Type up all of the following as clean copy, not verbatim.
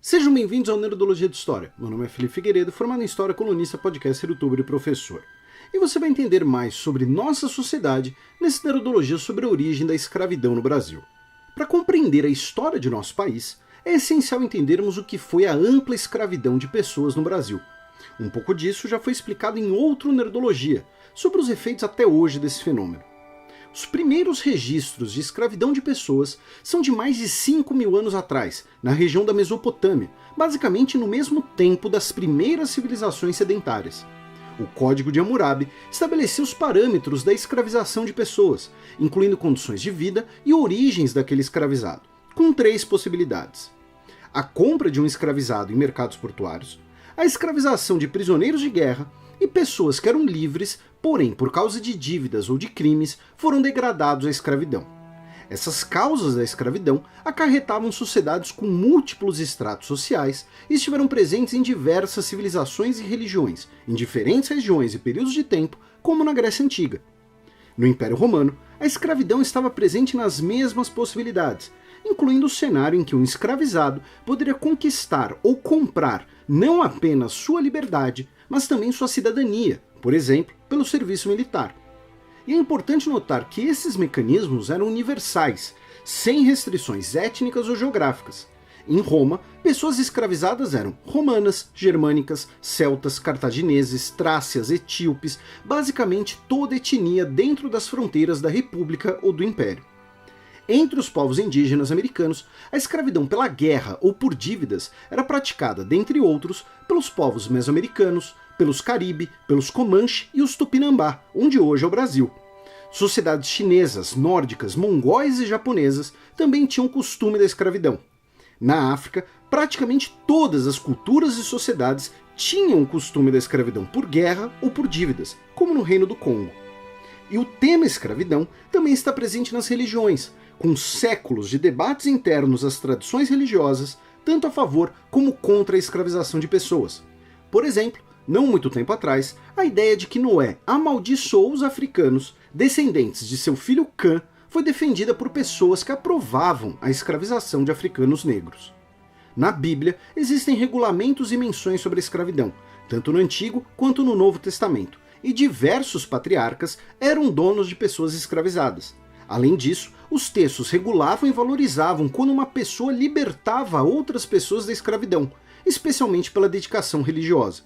Sejam bem-vindos ao Nerdologia de História. Meu nome é Felipe Figueiredo, formado em História, colunista, podcaster, youtuber e professor. E você vai entender mais sobre nossa sociedade nesse Nerdologia sobre a origem da escravidão no Brasil. Para compreender a história de nosso país, é essencial entendermos o que foi a ampla escravidão de pessoas no Brasil. Um pouco disso já foi explicado em outro Nerdologia, sobre os efeitos até hoje desse fenômeno. Os primeiros registros de escravidão de pessoas são de mais de 5.000 anos atrás, na região da Mesopotâmia, basicamente no mesmo tempo das primeiras civilizações sedentárias. O Código de Hammurabi estabeleceu os parâmetros da escravização de pessoas, incluindo condições de vida e origens daquele escravizado, com 3 possibilidades: a compra de um escravizado em mercados portuários, a escravização de prisioneiros de guerra e pessoas que eram livres, porém por causa de dívidas ou de crimes, foram degradados à escravidão. Essas causas da escravidão acarretavam sociedades com múltiplos estratos sociais e estiveram presentes em diversas civilizações e religiões, em diferentes regiões e períodos de tempo, como na Grécia Antiga. No Império Romano, a escravidão estava presente nas mesmas possibilidades, incluindo o cenário em que um escravizado poderia conquistar ou comprar não apenas sua liberdade, mas também sua cidadania, por exemplo, pelo serviço militar. E é importante notar que esses mecanismos eram universais, sem restrições étnicas ou geográficas. Em Roma, pessoas escravizadas eram romanas, germânicas, celtas, cartagineses, trácias, etíopes, basicamente toda etnia dentro das fronteiras da República ou do Império. Entre os povos indígenas americanos, a escravidão pela guerra ou por dívidas era praticada, dentre outros, pelos povos mesoamericanos, pelos Caribe, pelos Comanche e os Tupinambá, onde hoje é o Brasil. Sociedades chinesas, nórdicas, mongóis e japonesas também tinham o costume da escravidão. Na África, praticamente todas as culturas e sociedades tinham o costume da escravidão por guerra ou por dívidas, como no Reino do Congo. E o tema escravidão também está presente nas religiões, com séculos de debates internos às tradições religiosas, tanto a favor como contra a escravização de pessoas. Por exemplo, não muito tempo atrás, a ideia de que Noé amaldiçoou os africanos, descendentes de seu filho Cã, foi defendida por pessoas que aprovavam a escravização de africanos negros. Na Bíblia, existem regulamentos e menções sobre a escravidão, tanto no Antigo quanto no Novo Testamento, e diversos patriarcas eram donos de pessoas escravizadas. Além disso, os textos regulavam e valorizavam quando uma pessoa libertava outras pessoas da escravidão, especialmente pela dedicação religiosa.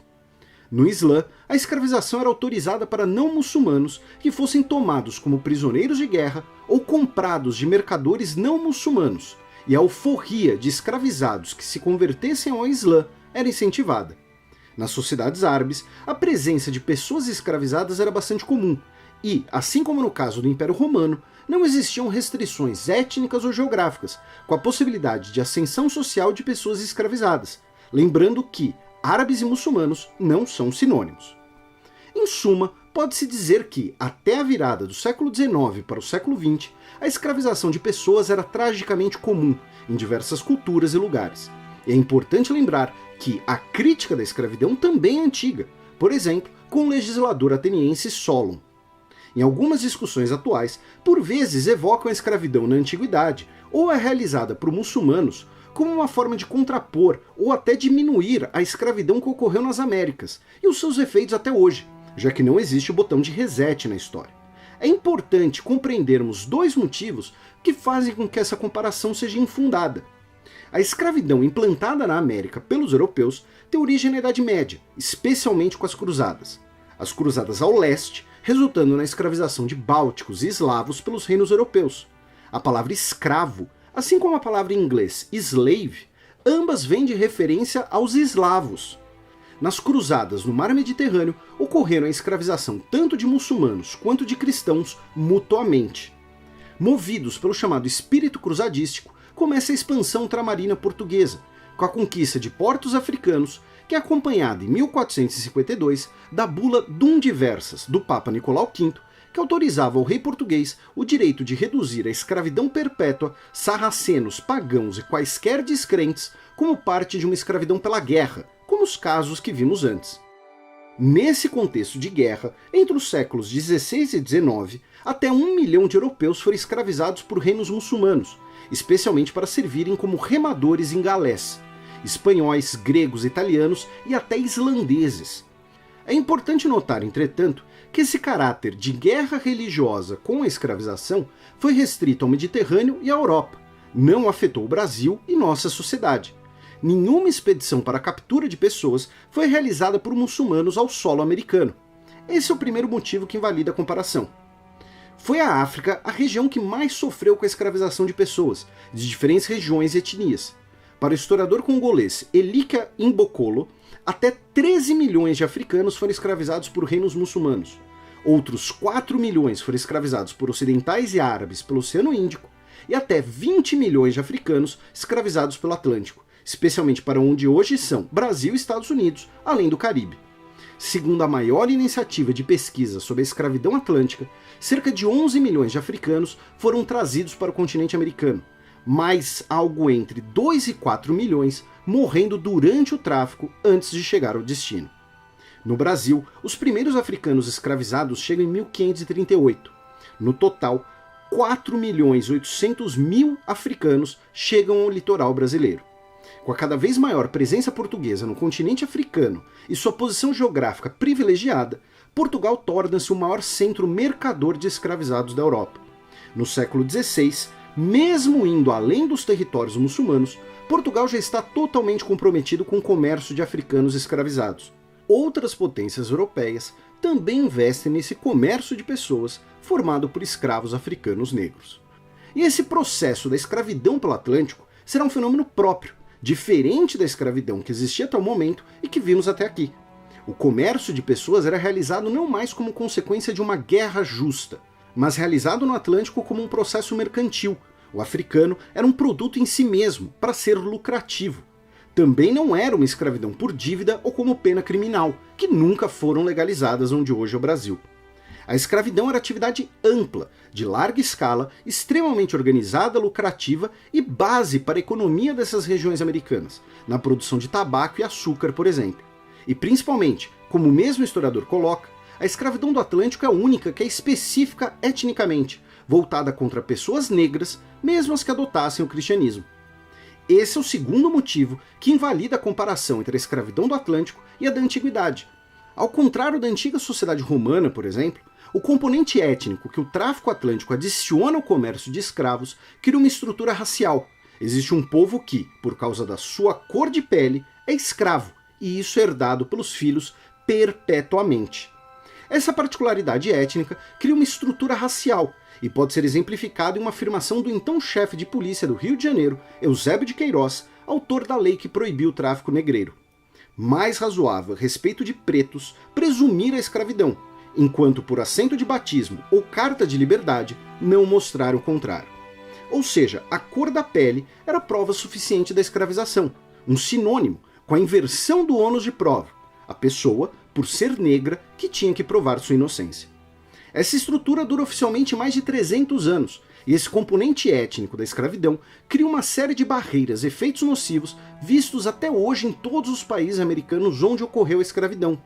No Islã, a escravização era autorizada para não muçulmanos que fossem tomados como prisioneiros de guerra ou comprados de mercadores não muçulmanos, e a alforria de escravizados que se convertessem ao Islã era incentivada. Nas sociedades árabes, a presença de pessoas escravizadas era bastante comum, e, assim como no caso do Império Romano, não existiam restrições étnicas ou geográficas, com a possibilidade de ascensão social de pessoas escravizadas, lembrando que árabes e muçulmanos não são sinônimos. Em suma, pode-se dizer que, até a virada do século XIX para o século XX, a escravização de pessoas era tragicamente comum em diversas culturas e lugares. E é importante lembrar que a crítica da escravidão também é antiga, por exemplo, com o legislador ateniense Solon. Em algumas discussões atuais, por vezes evocam a escravidão na antiguidade ou é realizada por muçulmanos como uma forma de contrapor ou até diminuir a escravidão que ocorreu nas Américas e os seus efeitos até hoje, já que não existe o botão de reset na história. É importante compreendermos 2 motivos que fazem com que essa comparação seja infundada. A escravidão implantada na América pelos europeus tem origem na Idade Média, especialmente com as cruzadas. As cruzadas ao leste, resultando na escravização de bálticos e eslavos pelos reinos europeus. A palavra escravo, assim como a palavra em inglês slave, ambas vêm de referência aos eslavos. Nas cruzadas no Mar Mediterrâneo, ocorreram a escravização tanto de muçulmanos quanto de cristãos mutuamente. Movidos pelo chamado espírito cruzadístico, começa a expansão ultramarina portuguesa, com a conquista de portos africanos, que é acompanhada em 1452 da bula Dum Diversas, do Papa Nicolau V, que autorizava ao rei português o direito de reduzir a escravidão perpétua sarracenos, pagãos e quaisquer descrentes como parte de uma escravidão pela guerra, como os casos que vimos antes. Nesse contexto de guerra, entre os séculos XVI e XIX, até 1 milhão de europeus foram escravizados por reinos muçulmanos, especialmente para servirem como remadores em galés, espanhóis, gregos, italianos e até islandeses. É importante notar, entretanto, que esse caráter de guerra religiosa com a escravização foi restrito ao Mediterrâneo e à Europa, não afetou o Brasil e nossa sociedade. Nenhuma expedição para a captura de pessoas foi realizada por muçulmanos ao solo americano. Esse é o primeiro motivo que invalida a comparação. Foi a África a região que mais sofreu com a escravização de pessoas, de diferentes regiões e etnias. Para o historiador congolês Elika Imbokolo, até 13 milhões de africanos foram escravizados por reinos muçulmanos. Outros 4 milhões foram escravizados por ocidentais e árabes pelo Oceano Índico, e até 20 milhões de africanos escravizados pelo Atlântico, especialmente para onde hoje são Brasil e Estados Unidos, além do Caribe. Segundo a maior iniciativa de pesquisa sobre a escravidão atlântica, cerca de 11 milhões de africanos foram trazidos para o continente americano, mais algo entre 2 e 4 milhões morrendo durante o tráfico antes de chegar ao destino. No Brasil, os primeiros africanos escravizados chegam em 1538. No total, 4.800.000 africanos chegam ao litoral brasileiro. Com a cada vez maior presença portuguesa no continente africano e sua posição geográfica privilegiada, Portugal torna-se o maior centro mercador de escravizados da Europa. No século XVI, mesmo indo além dos territórios muçulmanos, Portugal já está totalmente comprometido com o comércio de africanos escravizados. Outras potências europeias também investem nesse comércio de pessoas formado por escravos africanos negros. E esse processo da escravidão pelo Atlântico será um fenômeno próprio, diferente da escravidão que existia até o momento e que vimos até aqui. O comércio de pessoas era realizado não mais como consequência de uma guerra justa, mas realizado no Atlântico como um processo mercantil. O africano era um produto em si mesmo, para ser lucrativo. Também não era uma escravidão por dívida ou como pena criminal, que nunca foram legalizadas onde hoje é o Brasil. A escravidão era atividade ampla, de larga escala, extremamente organizada, lucrativa e base para a economia dessas regiões americanas, na produção de tabaco e açúcar, por exemplo. E principalmente, como o mesmo historiador coloca, a escravidão do Atlântico é a única que é específica etnicamente, voltada contra pessoas negras, mesmo as que adotassem o cristianismo. Esse é o segundo motivo que invalida a comparação entre a escravidão do Atlântico e a da Antiguidade. Ao contrário da antiga sociedade romana, por exemplo, o componente étnico que o tráfico atlântico adiciona ao comércio de escravos cria uma estrutura racial. Existe um povo que, por causa da sua cor de pele, é escravo, e isso é herdado pelos filhos perpetuamente. Essa particularidade étnica cria uma estrutura racial, e pode ser exemplificado em uma afirmação do então chefe de polícia do Rio de Janeiro, Eusébio de Queiroz, autor da lei que proibiu o tráfico negreiro. Mais razoável a respeito de pretos presumir a escravidão, enquanto por assento de batismo ou carta de liberdade não mostrar o contrário. Ou seja, a cor da pele era prova suficiente da escravização, um sinônimo com a inversão do ônus de prova, a pessoa, por ser negra, que tinha que provar sua inocência. Essa estrutura dura oficialmente mais de 300 anos, e esse componente étnico da escravidão cria uma série de barreiras e efeitos nocivos vistos até hoje em todos os países americanos onde ocorreu a escravidão.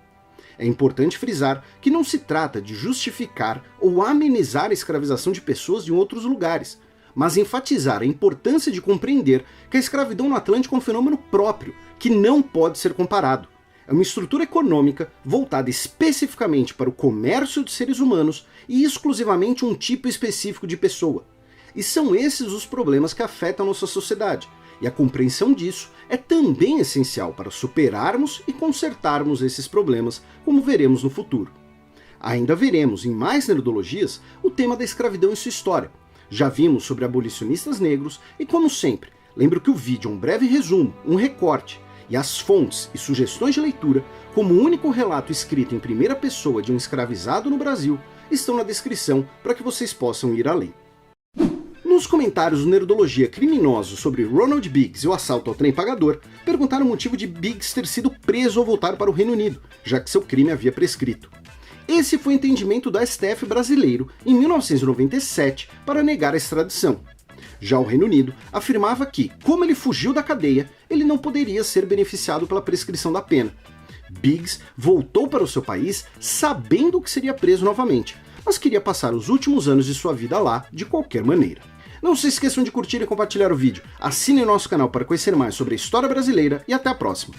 É importante frisar que não se trata de justificar ou amenizar a escravização de pessoas em outros lugares, mas enfatizar a importância de compreender que a escravidão no Atlântico é um fenômeno próprio, que não pode ser comparado. É uma estrutura econômica voltada especificamente para o comércio de seres humanos e exclusivamente um tipo específico de pessoa. E são esses os problemas que afetam a nossa sociedade, e a compreensão disso é também essencial para superarmos e consertarmos esses problemas, como veremos no futuro. Ainda veremos em mais nerdologias o tema da escravidão e sua história. Já vimos sobre abolicionistas negros e, como sempre, lembro que o vídeo é um breve resumo, um recorte, e as fontes e sugestões de leitura, como o único relato escrito em primeira pessoa de um escravizado no Brasil, estão na descrição para que vocês possam ir além. Nos comentários do Nerdologia Criminoso sobre Ronald Biggs e o assalto ao trem pagador, perguntaram o motivo de Biggs ter sido preso ao voltar para o Reino Unido, já que seu crime havia prescrito. Esse foi o entendimento do STF brasileiro em 1997 para negar a extradição. Já o Reino Unido afirmava que, como ele fugiu da cadeia, ele não poderia ser beneficiado pela prescrição da pena. Biggs voltou para o seu país sabendo que seria preso novamente, mas queria passar os últimos anos de sua vida lá de qualquer maneira. Não se esqueçam de curtir e compartilhar o vídeo, assinem o nosso canal para conhecer mais sobre a história brasileira e até a próxima!